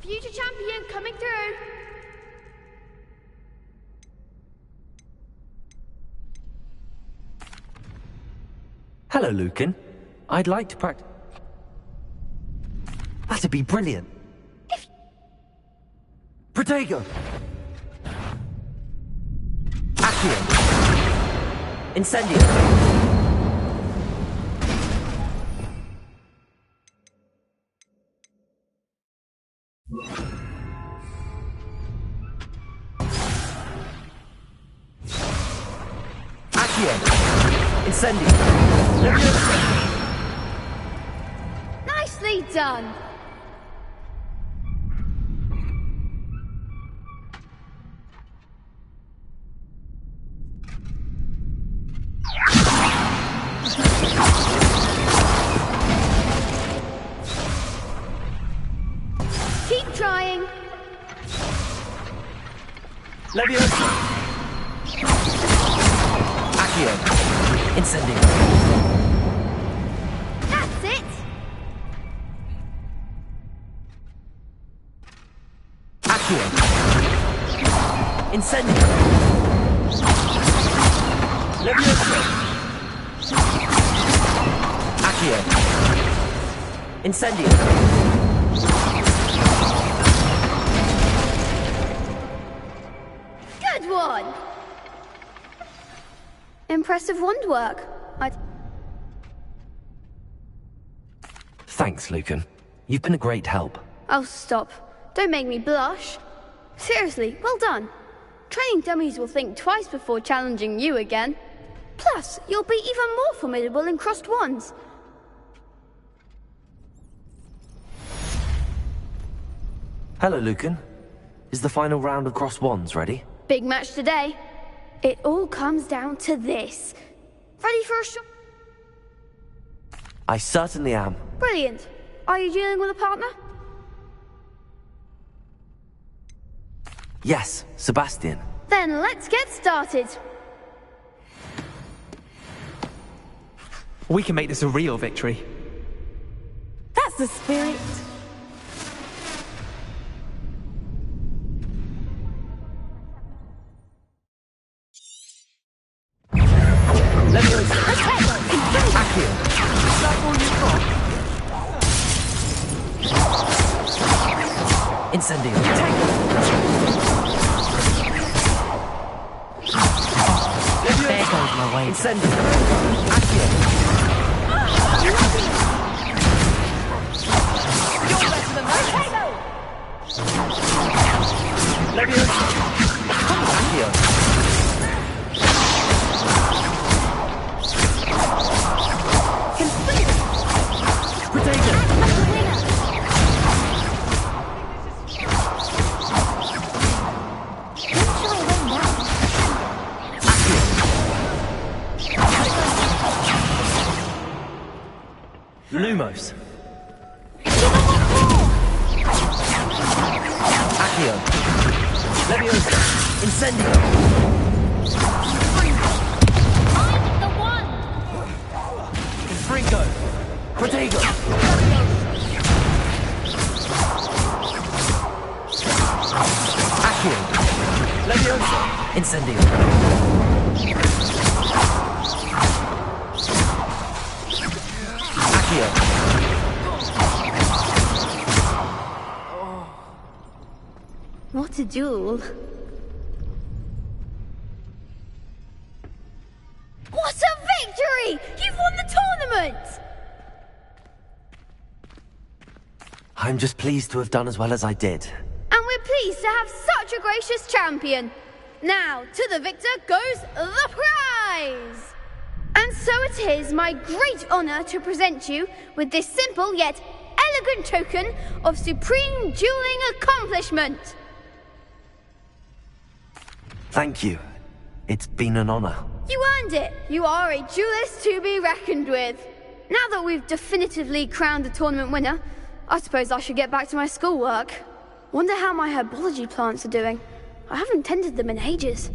Future champion coming through. Hello, Lucan. I'd like to practice. That'd be brilliant. Protego! Accio! Incendio! Accio! Incendio! Nicely done. Keep trying. Leviosa! Accio! Incendio! That's it. Accio! Incendio! Leviosa! Accio! Incendio! Good one. Impressive wand work. Thanks, Lucan. You've been a great help. Oh, stop. Don't make me blush. Seriously, well done. Training dummies will think twice before challenging you again. Plus, you'll be even more formidable in crossed wands. Hello, Lucan. Is the final round of cross wands ready? Big match today. It all comes down to this. Ready for a shot? I certainly am. Brilliant. Are you dealing with a partner? Yes, Sebastian. Then let's get started. We can make this a real victory. That's the spirit. Leviosa! Accio! Is that all you've got? Incendio! There goes my way. Incendio! Accio! You're better than that. Leviosa! Accio! Protego! Lumos. Accio. Leviosa. Incendio. I'm the one. Confringo. Protego. Accio. Leviosa. Incendio. Accio. What a duel. I'm just pleased to have done as well as I did. And we're pleased to have such a gracious champion. Now, to the victor goes the prize! And so it is my great honor to present you with this simple yet elegant token of supreme dueling accomplishment. Thank you. It's been an honor. You earned it. You are a duelist to be reckoned with. Now that we've definitively crowned the tournament winner, I suppose I should get back to my schoolwork. Wonder how my herbology plants are doing. I haven't tended them in ages.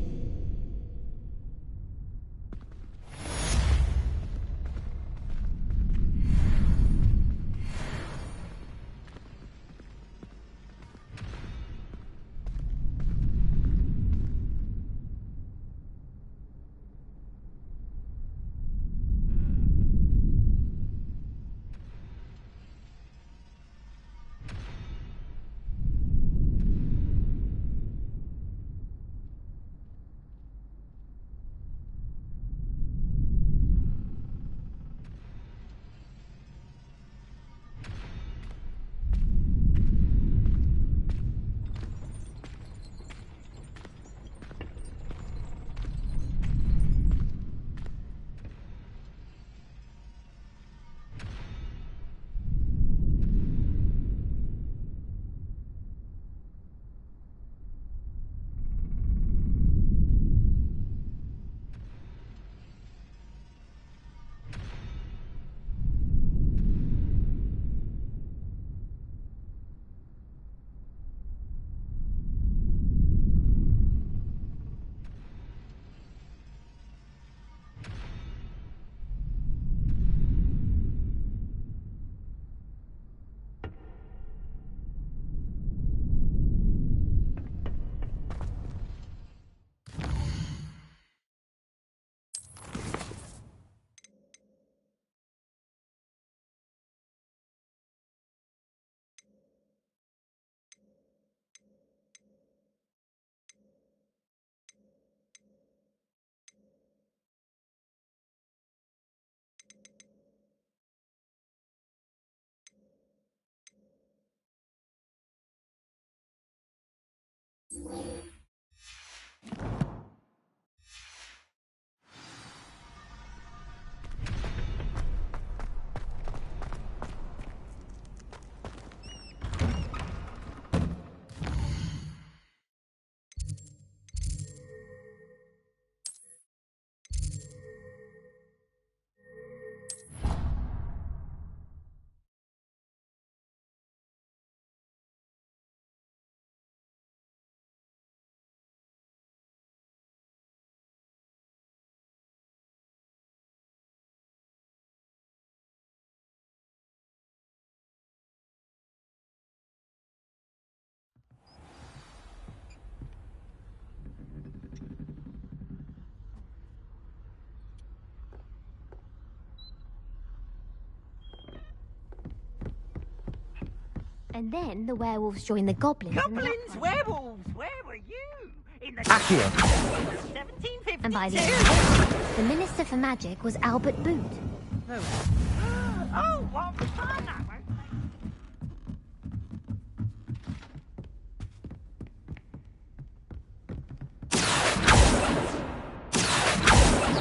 And then the werewolves joined the goblins. Goblins, werewolves, where were you? In the Accio. 1752. And by the end, the Minister for Magic was Albert Boot. Oh, what fun that was.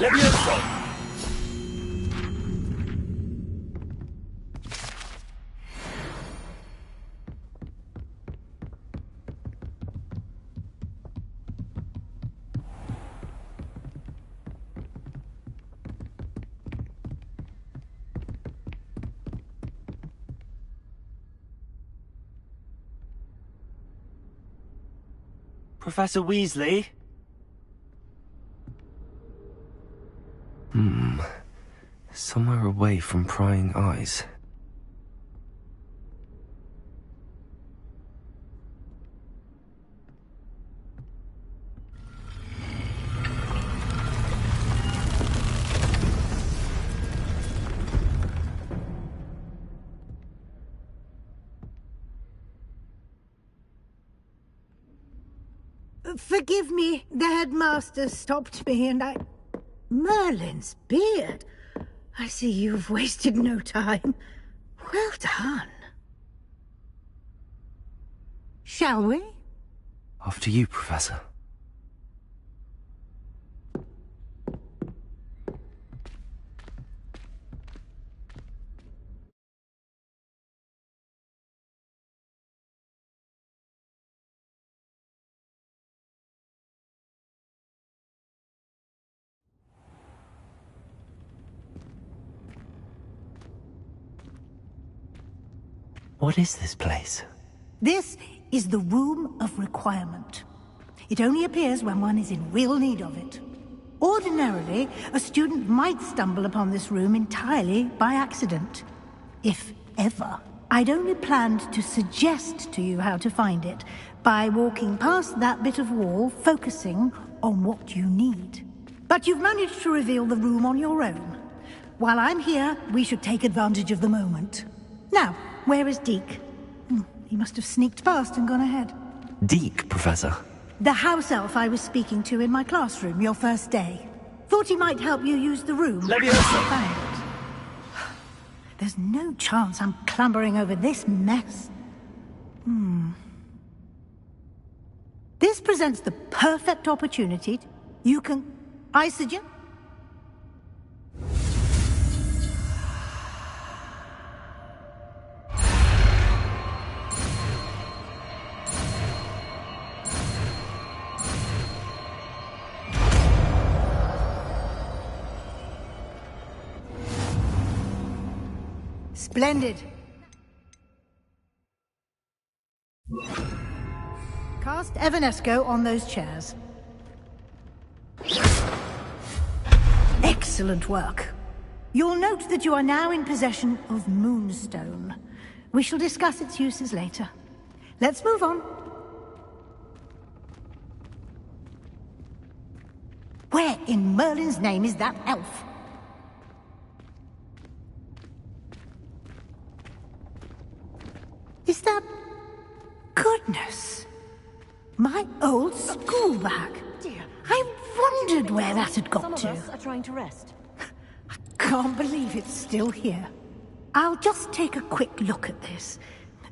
Levioso! Professor Weasley? Somewhere away from prying eyes. Forgive me, the headmaster stopped me and I... Merlin's beard. I see you've wasted no time. Well done. Shall we? After you, Professor. What is this place? This is the Room of Requirement. It only appears when one is in real need of it. Ordinarily, a student might stumble upon this room entirely by accident. If ever. I'd only planned to suggest to you how to find it by walking past that bit of wall, focusing on what you need. But you've managed to reveal the room on your own. While I'm here, we should take advantage of the moment. Now, where is Deke? He must have sneaked past and gone ahead. Deke, Professor. The house elf I was speaking to in my classroom your first day. Thought he might help you use the room. Leviosa! Thanks. There's no chance I'm clambering over this mess. This presents the perfect opportunity. You can... I suggest... Splendid. Cast Evanesco on those chairs. Excellent work. You'll note that you are now in possession of Moonstone. We shall discuss its uses later. Let's move on. Where in Merlin's name is that elf? Is that... Goodness! My old school bag. Dear. I wondered where that had got Some to. of us are trying to rest. Can't believe it's still here. I'll just take a quick look at this.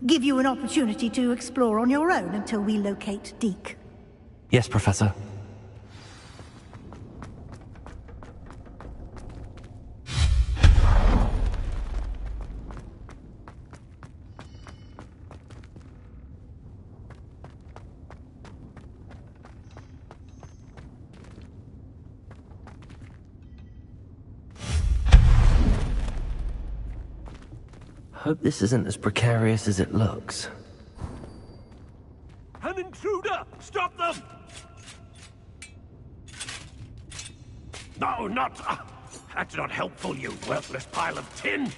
Give you an opportunity to explore on your own until we locate Deke. Yes, Professor. Hope this isn't as precarious as it looks. An intruder! Stop them! No, not... that's not helpful, you worthless pile of tin!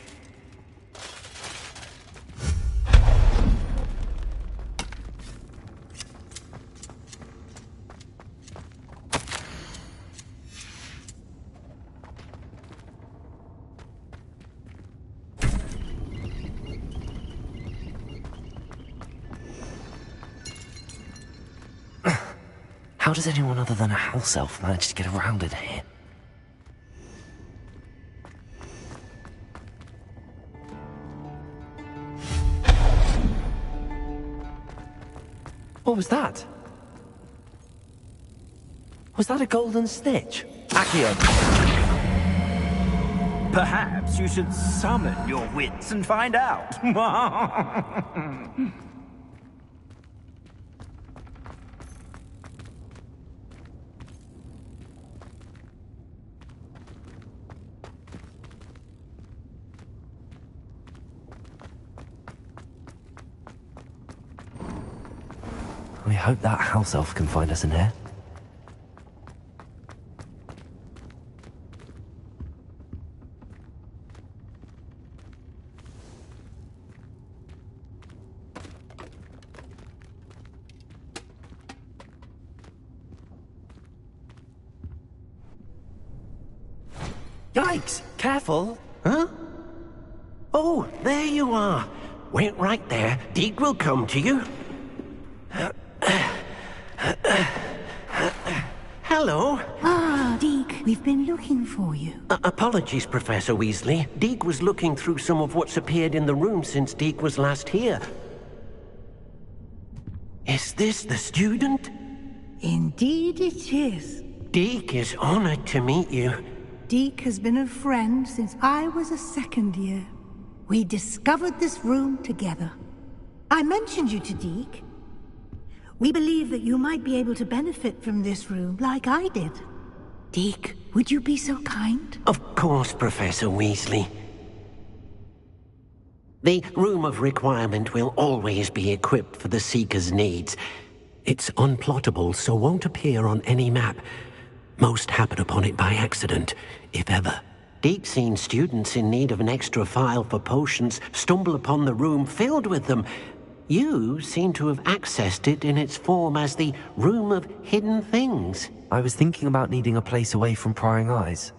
How does anyone other than a house elf manage to get around in here? What was that? Was that a golden snitch? Accio! Perhaps you should summon your wits and find out. We hope that house elf can find us in here. Yikes! Careful! Huh? Oh, there you are. Wait right there. Deke will come to you. Hello. Ah, Deke, we've been looking for you. Apologies, Professor Weasley. Deke was looking through some of what's appeared in the room since Deke was last here. Is this the student? Indeed it is. Deke is honored to meet you. Deke has been a friend since I was a second year. We discovered this room together. I mentioned you to Deke. We believe that you might be able to benefit from this room like I did. Deke, would you be so kind? Of course, Professor Weasley. The Room of Requirement will always be equipped for the Seeker's needs. It's unplottable, so won't appear on any map. Most happen upon it by accident, if ever. Deke's seen students in need of an extra file for potions stumble upon the room filled with them. You seem to have accessed it in its form as the Room of Hidden Things. I was thinking about needing a place away from prying eyes.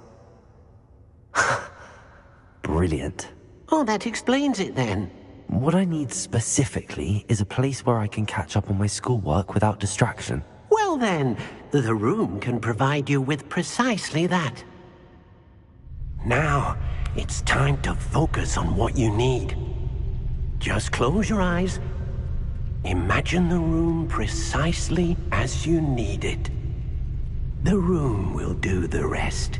Brilliant. Oh, that explains it then. What I need specifically is a place where I can catch up on my schoolwork without distraction. Well then, the room can provide you with precisely that. Now, it's time to focus on what you need. Just close your eyes. Imagine the room precisely as you need it. The room will do the rest.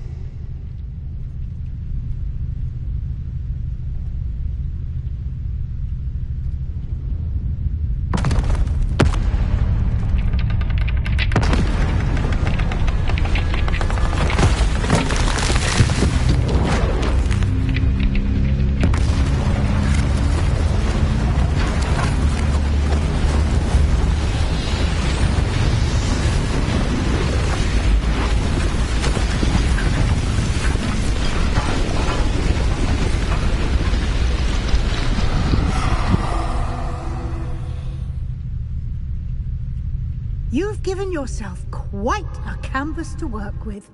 You've given yourself quite a canvas to work with.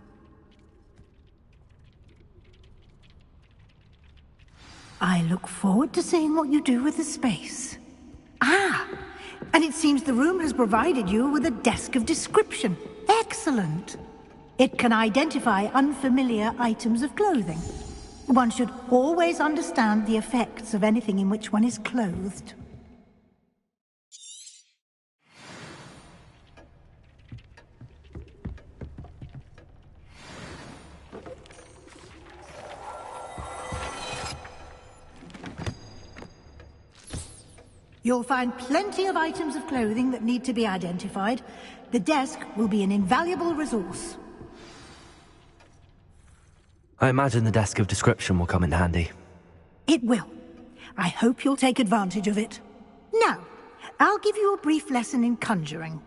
I look forward to seeing what you do with the space. Ah, and it seems the room has provided you with a desk of description. Excellent. It can identify unfamiliar items of clothing. One should always understand the effects of anything in which one is clothed. You'll find plenty of items of clothing that need to be identified. The desk will be an invaluable resource. I imagine the desk of description will come in handy. It will. I hope you'll take advantage of it. Now, I'll give you a brief lesson in conjuring.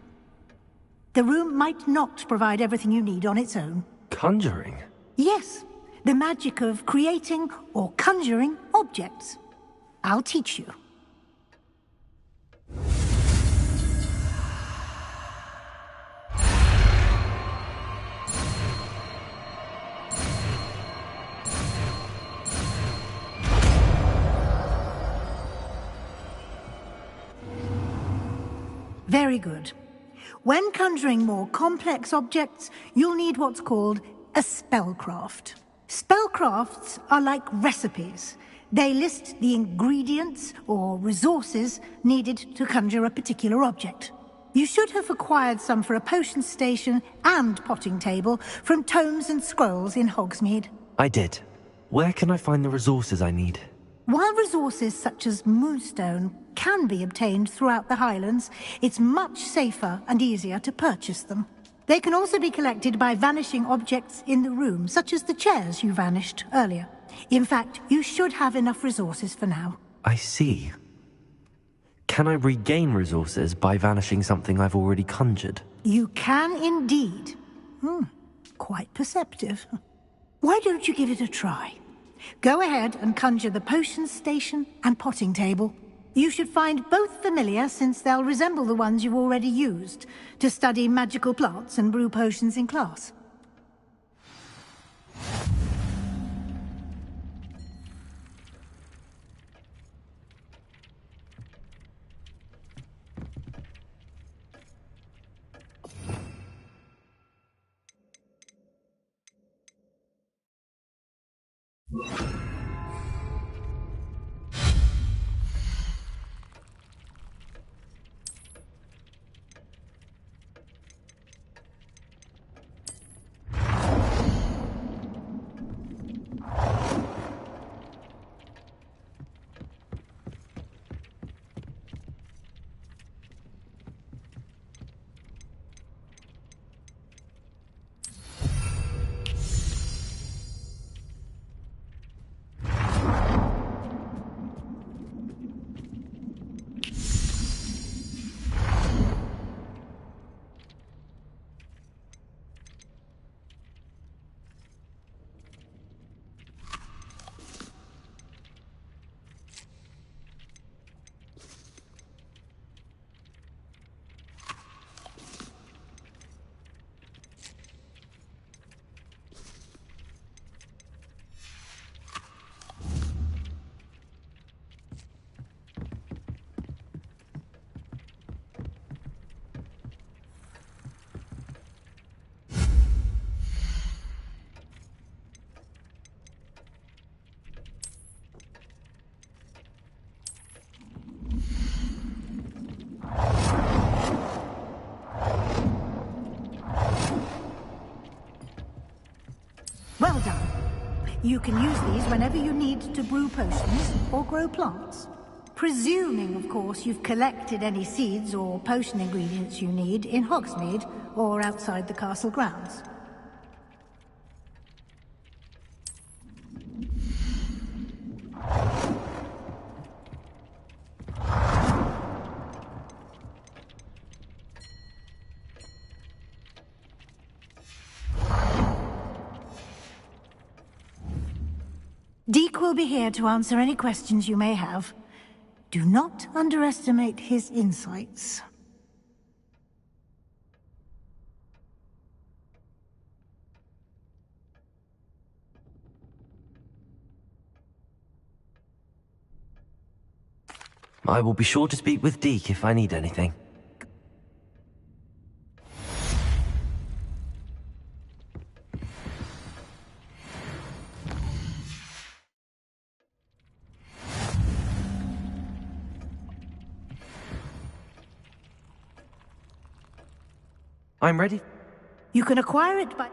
The room might not provide everything you need on its own. Conjuring? Yes, the magic of creating or conjuring objects. I'll teach you. Very good. When conjuring more complex objects, you'll need what's called a spellcraft. Spellcrafts are like recipes. They list the ingredients or resources needed to conjure a particular object. You should have acquired some for a potion station and potting table from tomes and scrolls in Hogsmeade. I did. Where can I find the resources I need? While resources such as moonstone can be obtained throughout the Highlands, it's much safer and easier to purchase them. They can also be collected by vanishing objects in the room, such as the chairs you vanished earlier. In fact, you should have enough resources for now. I see. Can I regain resources by vanishing something I've already conjured? You can indeed. Quite perceptive. Why don't you give it a try? Go ahead and conjure the potion station and potting table. You should find both familiar, since they'll resemble the ones you've already used to study magical plants and brew potions in class. Well done. You can use these whenever you need to brew potions or grow plants. Presuming, of course, you've collected any seeds or potion ingredients you need in Hogsmeade or outside the castle grounds. Deke will be here to answer any questions you may have. Do not underestimate his insights. I will be sure to speak with Deke if I need anything. I'm ready. You can acquire it by...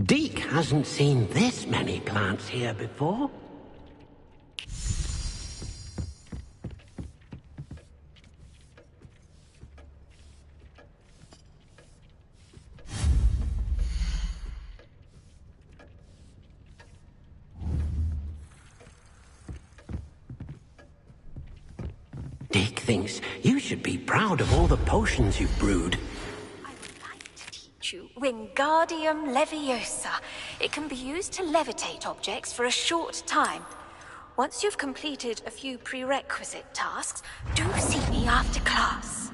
Deke hasn't seen this many plants here before. Deke thinks you should be proud of all the potions you've brewed. I would like to teach you Wingardium Leviosa. It can be used to levitate objects for a short time. Once you've completed a few prerequisite tasks, do see me after class.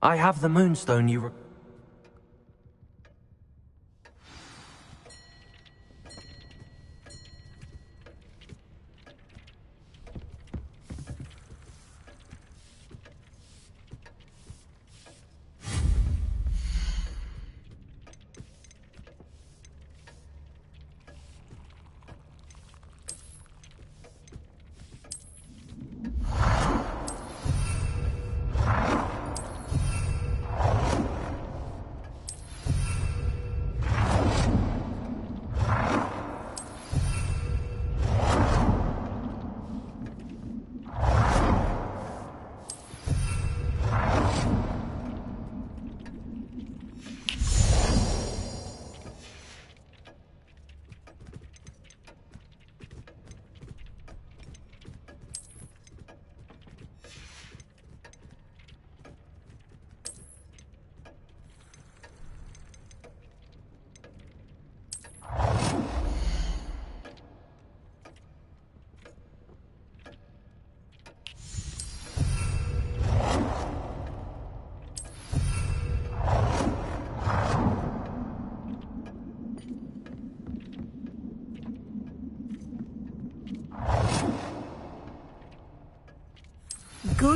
I have the moonstone you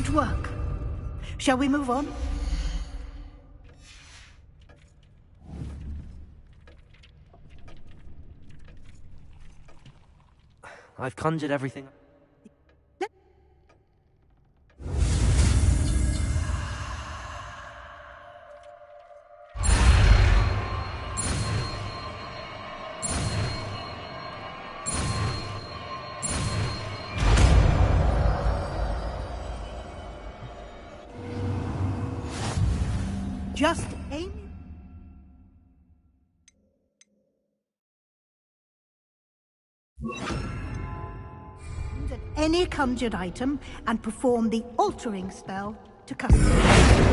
Good work. Shall we move on? I've conjured everything. Just aim. At any conjured item and perform the altering spell to custom.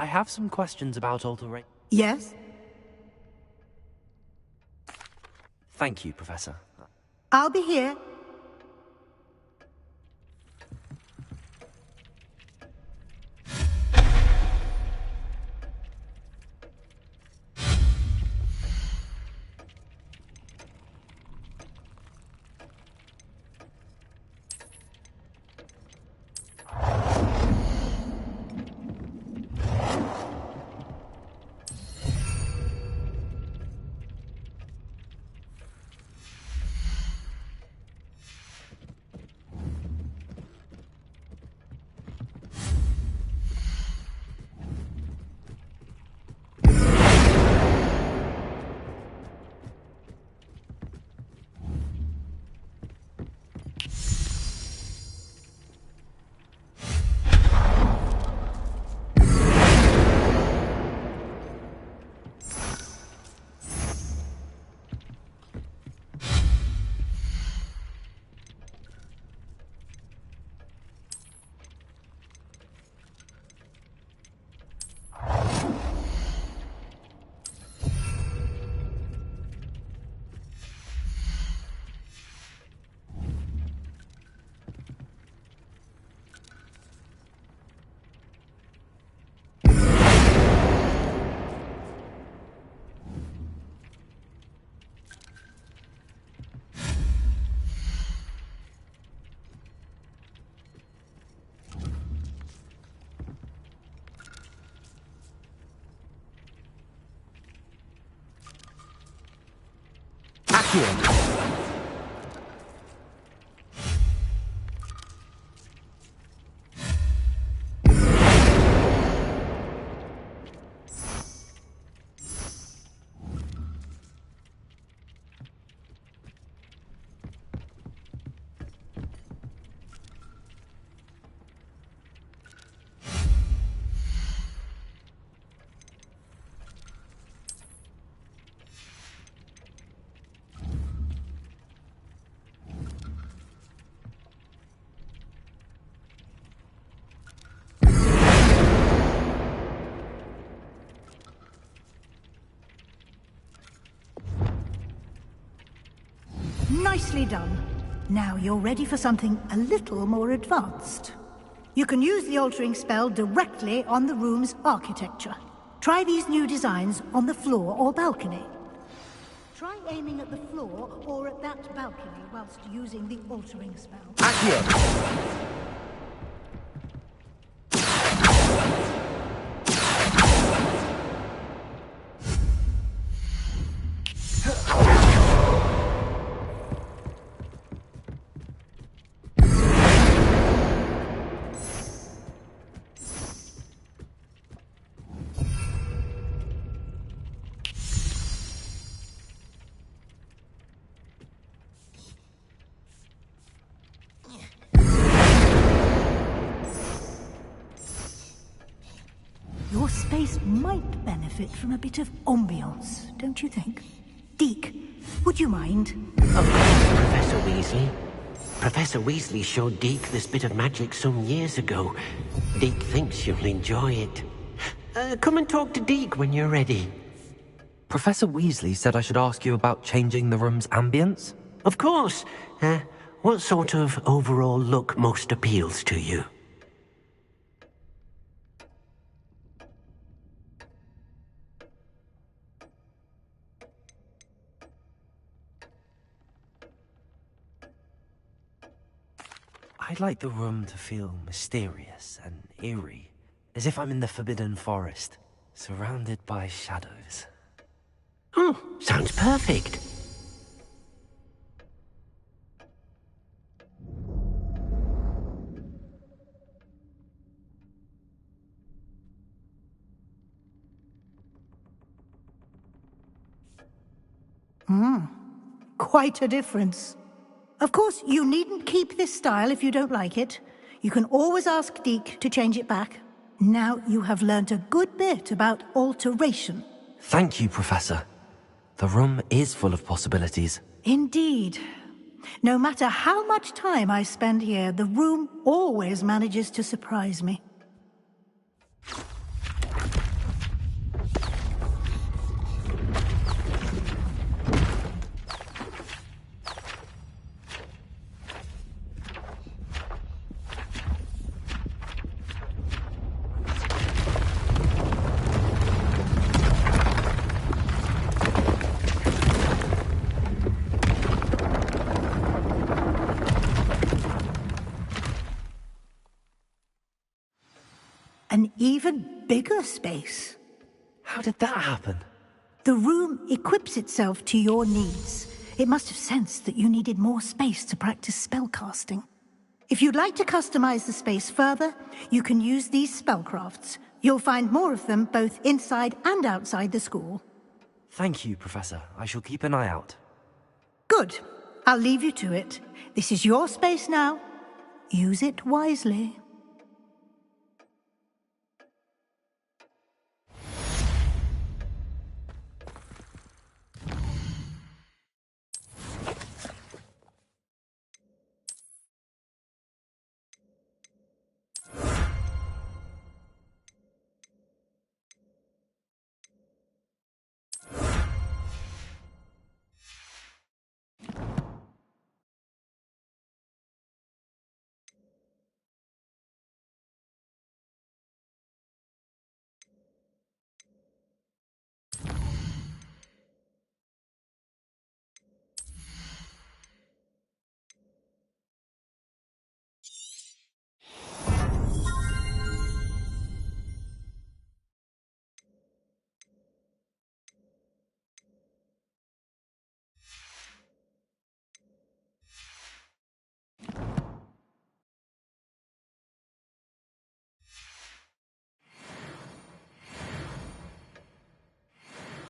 I have some questions about alteration. Yes? Thank you, Professor. I'll be here. Nicely done. Now you're ready for something a little more advanced. You can use the altering spell directly on the room's architecture. Try these new designs on the floor or balcony. Try aiming at the floor or at that balcony whilst using the altering spell. Accio! Your space might benefit from a bit of ambiance, don't you think? Deke, would you mind? Of course, Professor Weasley. Professor Weasley showed Deke this bit of magic some years ago. Deke thinks you'll enjoy it. Come and talk to Deke when you're ready. Professor Weasley said I should ask you about changing the room's ambience? Of course. What sort of overall look most appeals to you? I'd like the room to feel mysterious and eerie, as if I'm in the Forbidden Forest, surrounded by shadows. Oh, sounds perfect. Quite a difference. Of course, you needn't keep this style if you don't like it. You can always ask Deke to change it back. Now you have learnt a good bit about alteration. Thank you, Professor. The room is full of possibilities. Indeed. No matter how much time I spend here, the room always manages to surprise me. an even bigger space. How did that happen? The room equips itself to your needs. It must have sensed that you needed more space to practice spellcasting. If you'd like to customize the space further, you can use these spellcrafts. You'll find more of them both inside and outside the school. Thank you, Professor. I shall keep an eye out. Good. I'll leave you to it. This is your space now. Use it wisely.